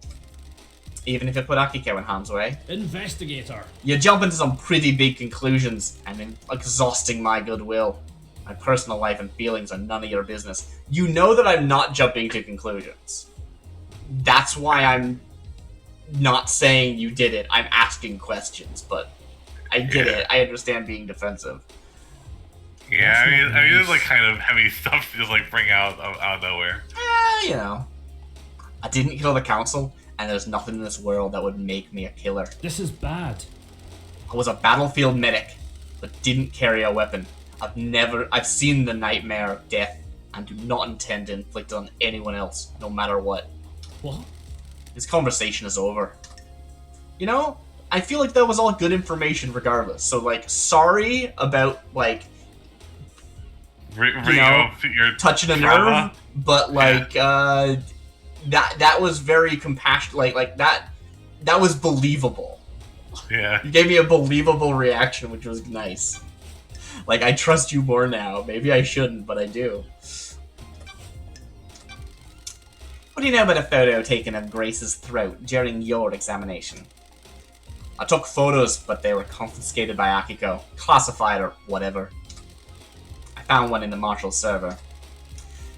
Even if it put Akiko in harm's way. Investigator. You jump into some pretty big conclusions and exhausting my goodwill. My personal life and feelings are none of your business. You know that I'm not jumping to conclusions. That's why I'm not saying you did it. I'm asking questions, but I get it. I understand being defensive. Yeah, I mean, it's like kind of heavy stuff to just like bring out of nowhere. You know. I didn't kill the council, and there's nothing in this world that would make me a killer. This is bad. I was a battlefield medic. but didn't carry a weapon. I've seen the nightmare of death and do not intend to inflict it on anyone else, no matter what. What? This conversation is over. You know, I feel like that was all good information regardless. So, like, sorry about, like, touching a nerve, but, like, that was very compassionate. Like, that was believable. Yeah. You gave me a believable reaction, which was nice. Like, I trust you more now. Maybe I shouldn't, but I do. What do you know about a photo taken of Grace's throat during your examination? I took photos, but they were confiscated by Akiko. Classified or whatever. I found one in the Marshall server.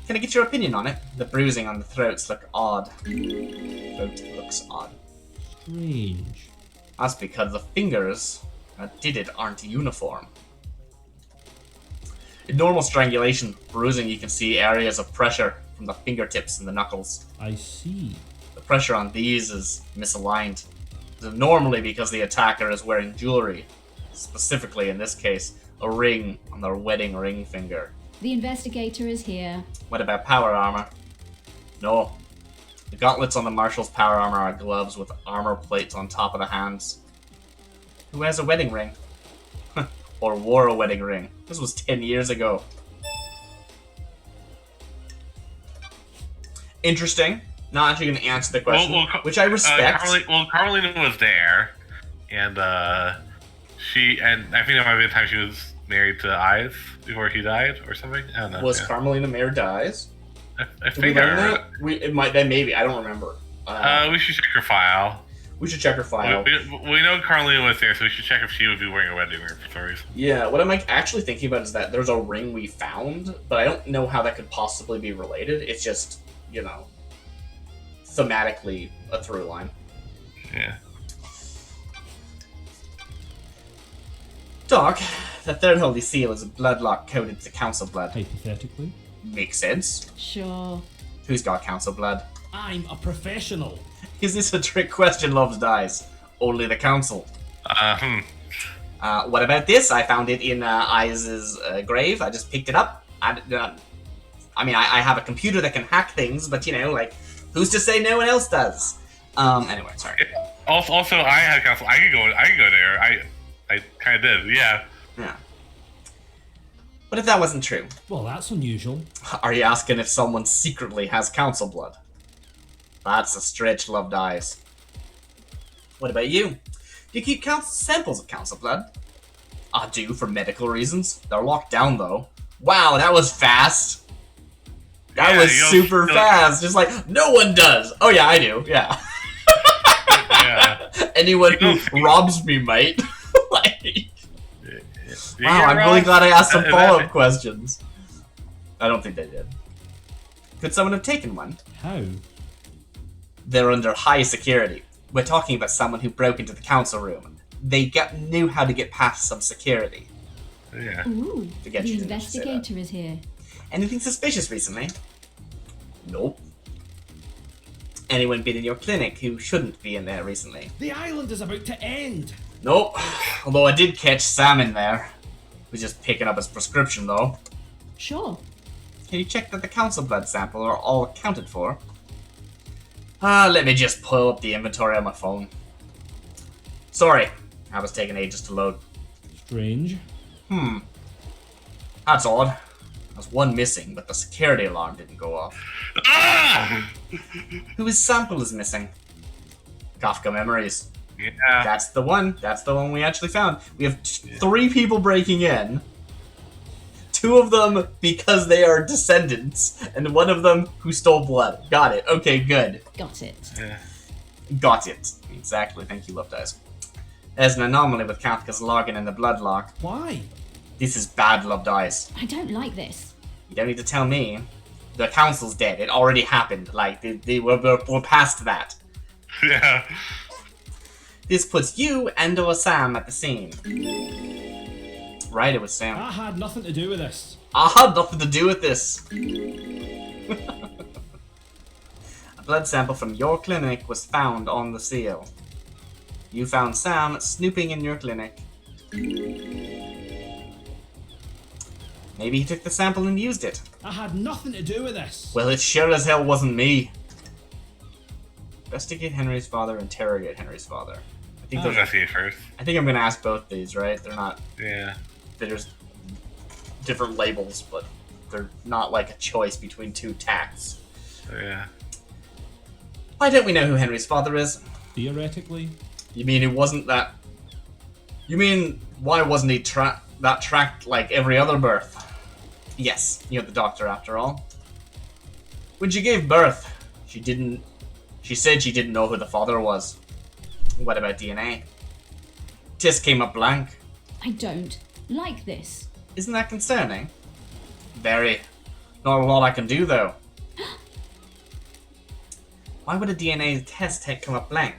Can I get your opinion on it? The bruising on the throats look odd. Throat looks odd. Strange. That's because the fingers that did it aren't uniform. In normal strangulation, bruising, you can see areas of pressure from the fingertips and the knuckles. I see. The pressure on these is misaligned. Normally because the attacker is wearing jewelry. Specifically, in this case, a ring on their wedding ring finger. The investigator is here. What about power armor? No. The gauntlets on the Marshal's power armor are gloves with armor plates on top of the hands. Who has a wedding ring? Or wore a wedding ring? This was 10 years ago. Interesting. Not actually going to answer the question, which I respect. Carmelina was there, and I think that might be the time she was married to Eyes before he died, or something. I don't know. Was Carmelina married to Eyes? I think I remember. It might. Then maybe I don't remember. We should check her file. We should check her file. We know Carmelina was there, so we should check if she would be wearing a wedding ring for some reason. Yeah, what I'm actually thinking about is that there's a ring we found, but I don't know how that could possibly be related. It's just, you know, thematically a through line. Yeah. Doc, the third holy seal is a bloodlock coded to council blood. Hypothetically. Makes sense. Sure. Who's got council blood? I'm a professional. Is this a trick question, Loves Dies? Only the council. What about this? I found it in Eyes' grave. I just picked it up. I have a computer that can hack things, but, you know, like, who's to say no one else does? Anyway, sorry. Also, I had council. I could go there. I kind of did, yeah. Yeah. What if that wasn't true? Well, that's unusual. Are you asking if someone secretly has council blood? That's a stretch, Loved Eyes. What about you? Do you keep samples of council blood? I do, for medical reasons. They're locked down, though. Wow, that was fast. That was super fast. Just like, no one does. Oh, yeah, I do. Yeah. Yeah. Anyone who robs me might. Like, wow, Yeah, I'm really glad I asked some that- follow-up questions. I don't think they did. Could someone have taken one? How? They're under high security. We're talking about someone who broke into the council room. They knew how to get past some security. Yeah. Ooh, Forget the you didn't say that. investigator is here. Anything suspicious recently? Nope. Anyone been in your clinic who shouldn't be in there recently? The island is about to end. Nope. Although I did catch Sam in there. He was just picking up his prescription, though. Sure. Can you check that the council blood sample are all accounted for? Let me just pull up the inventory on my phone. Sorry, I was taking ages to load. Strange. That's odd. There's one missing, but the security alarm didn't go off. Ah! Whose sample is missing? Kafka Memories. Yeah. That's the one. That's the one we actually found. We have 3 people breaking in. 2 of them because they are descendants, and 1 of them who stole blood. Got it. Okay, good. Got it. Yeah. Got it. Exactly. Thank you, Love Dice. There's an anomaly with Kafka's login in the blood lock. Why? This is bad, Love Dice. I don't like this. You don't need to tell me. The council's dead. It already happened. Like, we're past that. Yeah. This puts you and/or Sam at the scene. Right, it was Sam. I had nothing to do with this. I had nothing to do with this. A blood sample from your clinic was found on the seal. You found Sam snooping in your clinic. Maybe he took the sample and used it. I had nothing to do with this. Well, it sure as hell wasn't me. Investigate Henry's father, interrogate Henry's father. I think those. Investigate first. I think I'm gonna ask both these, right? They're not. Yeah. They're just different labels, but they're not like a choice between two tacts. Yeah. Why don't we know who Henry's father is? Theoretically. You mean it wasn't that? You mean why wasn't he tracked like every other birth? Yes, you're the doctor after all. When she gave birth, she said she didn't know who the father was. What about DNA? Test came up blank. I don't like this. Isn't that concerning? Very. Not a lot I can do though. Why would a DNA test come up blank?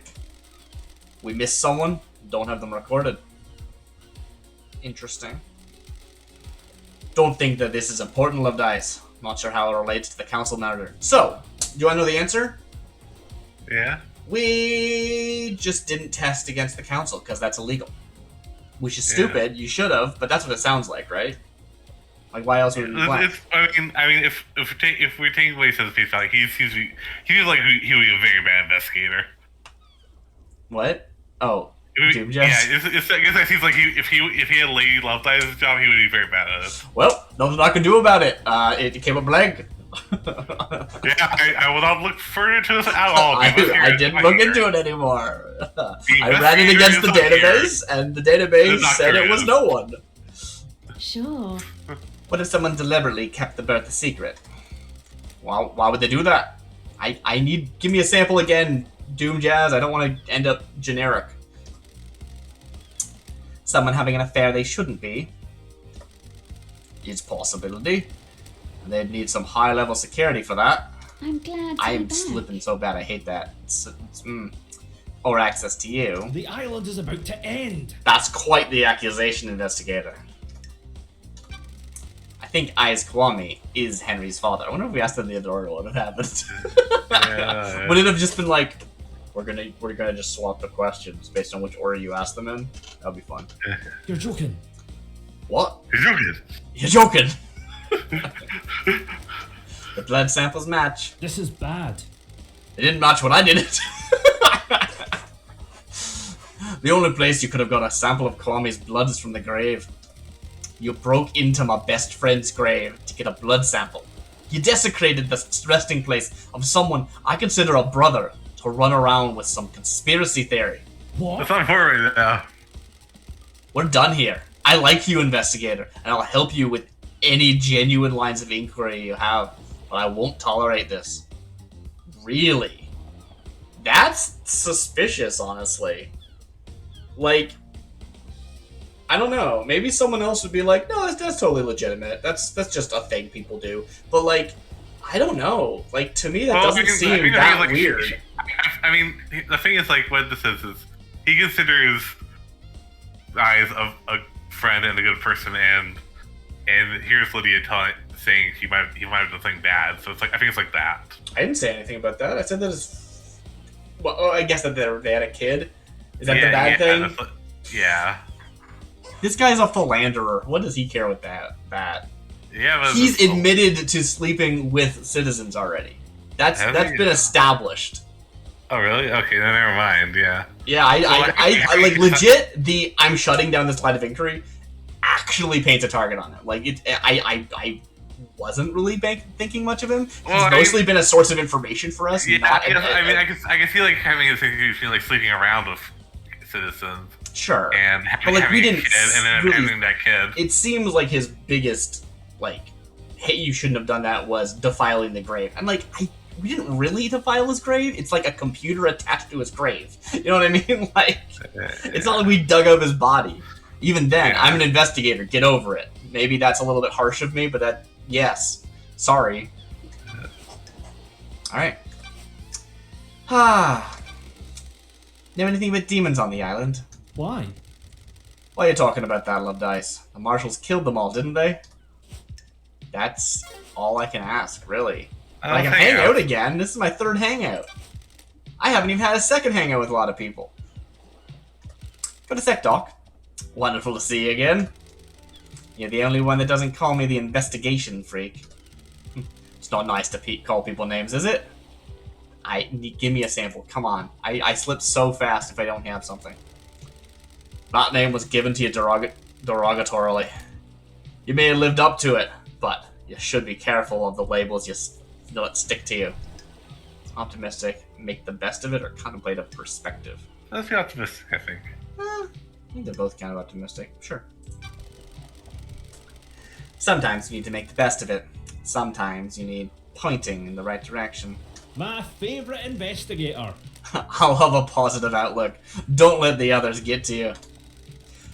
We missed someone, don't have them recorded. Interesting. Don't think that this is important, Love Dice. Not sure how it relates to the council murder. So, do I know the answer? Yeah. We just didn't test against the council because that's illegal. Which is stupid. You should have, but that's what it sounds like, right? Like, why else would it be blank? I mean, if we take what he says face value, he seems like he would be a very bad investigator. What? Oh, Doom yeah, Jazz? I guess it seems like if he had Lady Love Die as his job, he would be very bad at it. Well, nothing I can do about it. It came up blank. Yeah, I will not look further into this at all. I didn't look into it anymore. I ran it against the database, and the database said it was no one. Sure. What if someone deliberately kept the birth a secret? Well, why would they do that? Give me a sample again, Doom Jazz. I don't want to end up generic. Someone having an affair they shouldn't be. It's a possibility. They'd need some high-level security for that. I'm glad I am back. slipping so bad, I hate that. Or access to you. The island is about to end. That's quite the accusation, investigator. I think Eyes Kwame is Henry's father. I wonder if we asked him the other order, what would have happened. Yeah. Would it have just been like, we're gonna just swap the questions based on which order you asked them in? That'd be fun. You're joking. What? You're joking. You're joking! The blood samples match. This is bad. They didn't match when I did it. The only place you could have got a sample of Kwame's blood is from the grave. You broke into my best friend's grave to get a blood sample. You desecrated the resting place of someone I consider a brother to run around with some conspiracy theory. What? That's not for right now. We're done here. I like you, investigator, and I'll help you with any genuine lines of inquiry you have, but I won't tolerate this. Really? That's suspicious, honestly. Like, I don't know. Maybe someone else would be like, no, that's totally legitimate. That's just a thing people do. But, like, I don't know. Like, to me, that doesn't seem that like, weird. I mean, the thing is, like, what this is he considers Eyes a friend and a good person, and here's Lydia saying he might have done something bad. So it's like, I think it's like that. I didn't say anything about that. I said that it's... Well, I guess that they had a kid. Is that the bad thing? Yeah. This guy's a philanderer. What does he care with that? Yeah, but he's admitted to sleeping with citizens already. That's been established. Oh really? Okay, then never mind. Yeah. Yeah, I like legit. I'm shutting down this line of inquiry actually paints a target on it. Like I wasn't really thinking much of him. He's mostly been a source of information for us. Yeah, I can see like having a situation like sleeping around with citizens. Sure. And but like we didn't a kid, and then really, having that kid. It seems like his biggest like, hey, you shouldn't have done that was defiling the grave. I'm like, we didn't really defile his grave. It's like a computer attached to his grave. You know what I mean? Like, it's not like we dug up his body. Even then, I'm an investigator. Get over it. Maybe that's a little bit harsh of me, but yes. Sorry. Alright. Know anything about demons on the island? Why? Why are you talking about that, Love Dice? The marshals killed them all, didn't they? That's all I can ask, really. But I can hang out again. This is my third hangout. I haven't even had a second hangout with a lot of people. Good a sec, Doc. Wonderful to see you again. You're the only one that doesn't call me the investigation freak. It's not nice to call people names, is it? Give me a sample. Come on. I slip so fast if I don't have something. That name was given to you derogatorily. You may have lived up to it, but you should be careful of the labels you let stick to you. Optimistic, make the best of it, or contemplate a perspective? Let's be optimistic, I think. I think they're both kind of optimistic. Sure. Sometimes you need to make the best of it. Sometimes you need pointing in the right direction. My favourite investigator. I'll have a positive outlook. Don't let the others get to you.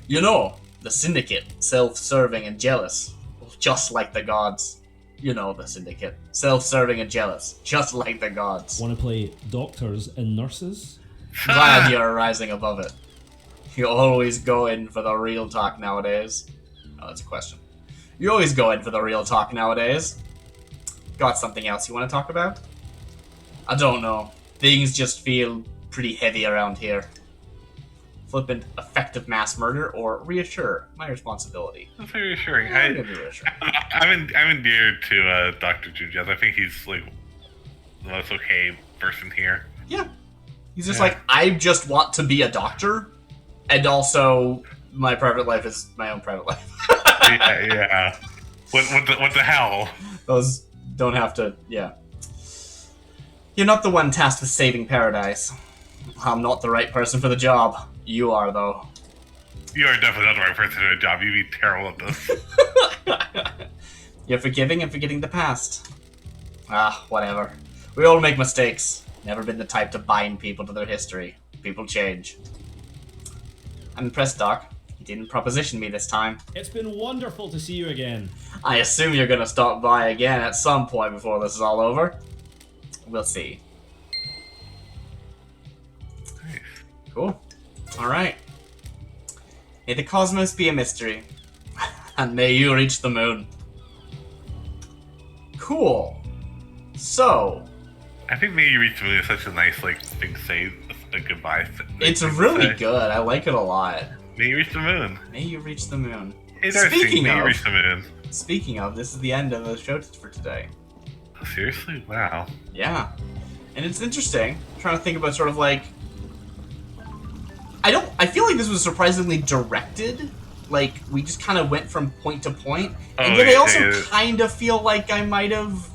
You know, the Syndicate, self-serving and jealous, just like the gods. You know the Syndicate, self-serving and jealous, just like the gods. Want to play doctors and nurses? Glad you're rising above it. You always go in for the real talk nowadays. Oh, that's a question. You always go in for the real talk nowadays. Got something else you want to talk about? I don't know. Things just feel pretty heavy around here. Flippant, effective mass murder, or reassure, my responsibility. That's very reassuring. Yeah, I'm gonna be reassuring. I'm endeared to Dr. Junjaz. I think he's like the most okay person here. Yeah. He's just like, I just want to be a doctor, and also my private life is my own private life. Yeah. What the hell? Those don't have to, yeah. You're not the one tasked with saving paradise. I'm not the right person for the job. You are, though. You are definitely not the right person for the job. You'd be terrible at this. You're forgiving and forgetting the past. Ah, whatever. We all make mistakes. Never been the type to bind people to their history. People change. I'm impressed, Doc. You didn't proposition me this time. It's been wonderful to see you again. I assume you're gonna stop by again at some point before this is all over. We'll see. Nice. Cool. Alright. May the cosmos be a mystery. And may you reach the moon. Cool. So, I think maybe you reach the moon is such a nice thing to say, a goodbye. it's really good. I like it a lot. May you reach the moon. May you reach the moon. Hey, Darcy, may you reach the moon. Speaking of, this is the end of the show for today. Seriously? Wow. Yeah. And it's interesting. I'm trying to think about sort of like... I feel like this was surprisingly directed. Like, we just kind of went from point to point. And yet I also kind of feel like I might have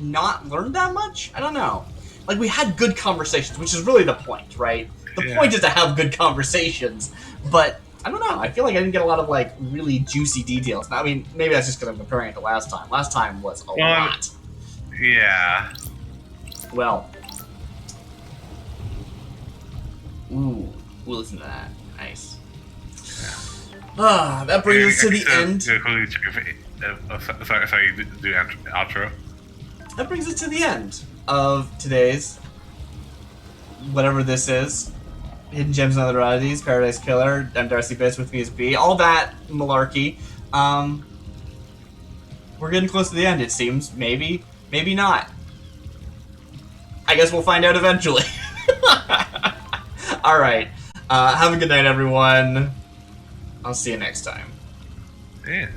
not learned that much? I don't know. Like, we had good conversations, which is really the point, right? The point is to have good conversations. But, I don't know. I feel like I didn't get a lot of, like, really juicy details. Now, I mean, maybe that's just because I'm comparing it to last time. Last time was a lot. Yeah. Well. Ooh. We'll listen to that. Nice. Ah, that brings us to the end. Sorry, do outro. That brings us to the end of today's, whatever this is, Hidden Gems and Other Oddities, Paradise Killer, I'm Darcy Bits, with me is B, all that malarkey. We're getting close to the end, it seems. Maybe, maybe not. I guess we'll find out eventually. Alright, have a good night, everyone. I'll see you next time. Yeah.